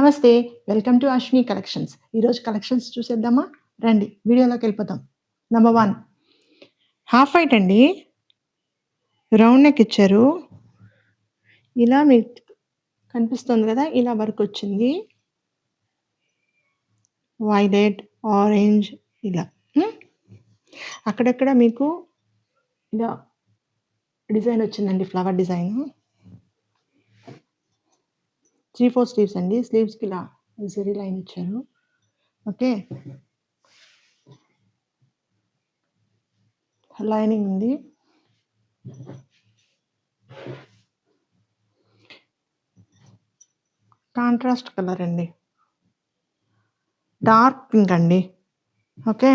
నమస్తే. Welcome to Ashwini collections. ఈరోజు collections చూసేద్దామా? రండి వీడియోలోకెళ్ళిపోదాం. నంబర్ 1 హాఫ్ వైట్ అండి. రౌండ్ నెక్ ఇచ్చారు. ఇలా మీకు కనిపిస్తుంది కదా, ఇలా వర్క్ వచ్చింది. వైలెట్, ఆరెంజ్ ఇలా అక్కడక్కడ మీకు ఇలా డిజైన్ వచ్చిందండి, ఫ్లవర్ డిజైన్. 3/4 స్లీవ్స్ అండి. స్లీవ్స్కి ఇలా జరీ లైన్ ఇచ్చారు. ఓకే, లైనింగ్ ఉంది. కాంట్రాస్ట్ కలర్ అండి, డార్క్ పింక్ అండి. ఓకే,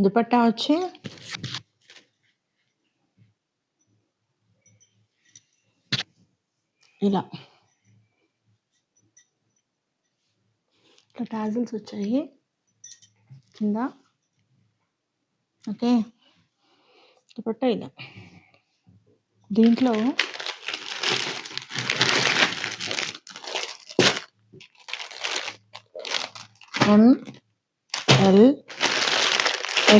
దుపట్టా వచ్చి ఇలా టాజిల్స్ వచ్చాయి కింద. ఓకే, దుపట్టా ఇలా. దీంట్లో ML,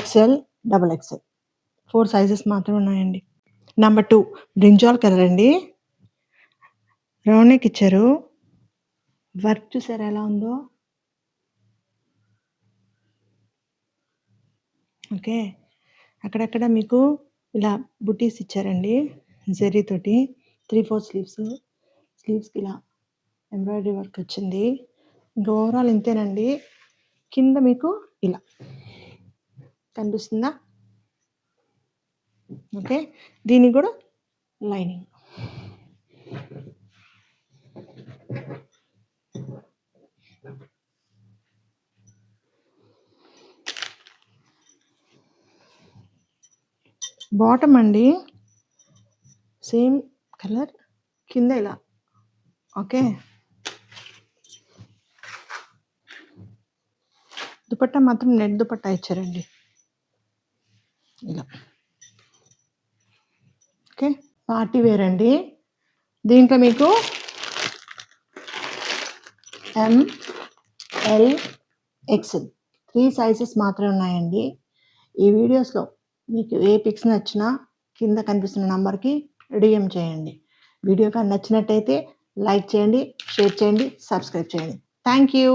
XL, XXL 4 సైజెస్ మాత్రమే ఉన్నాయండి. నంబర్ 2 బ్రింజాల్ కలర్ అండి. రౌండ్ నెక్ ఇచ్చారు. వర్క్ చూసారా ఎలా ఉందో? ఓకే, అక్కడక్కడ మీకు ఇలా బుటీస్ ఇచ్చారండి జరీతోటి. 3/4 స్లీవ్స్కి ఇలా ఎంబ్రాయిడరీ వర్క్ వచ్చింది. ఇంకా ఓవరాల్ ఇంతేనండి. కింద మీకు ఇలా కనిపిస్తుందా? ఓకే, దీనికి కూడా లైనింగ్. బాటమ్ అండి, సేమ్ కలర్, కింద ఇలా. ఓకే, దుపట్టా మాత్రం నెట్ దుపట్టా ఇచ్చారండి ఇలా. ఓకే, పార్టీ వేర్ అండి. దీంట్లో మీకు ML, XL 3 సైజెస్ మాత్రమే ఉన్నాయండి. ఈ వీడియోస్లో మీకు ఏ పిక్స్ నచ్చినా కింద కనిపిస్తున్న నంబర్కి DM చేయండి. వీడియో కానీ నచ్చినట్టయితే లైక్ చేయండి, షేర్ చేయండి, సబ్స్క్రైబ్ చేయండి. Thank you.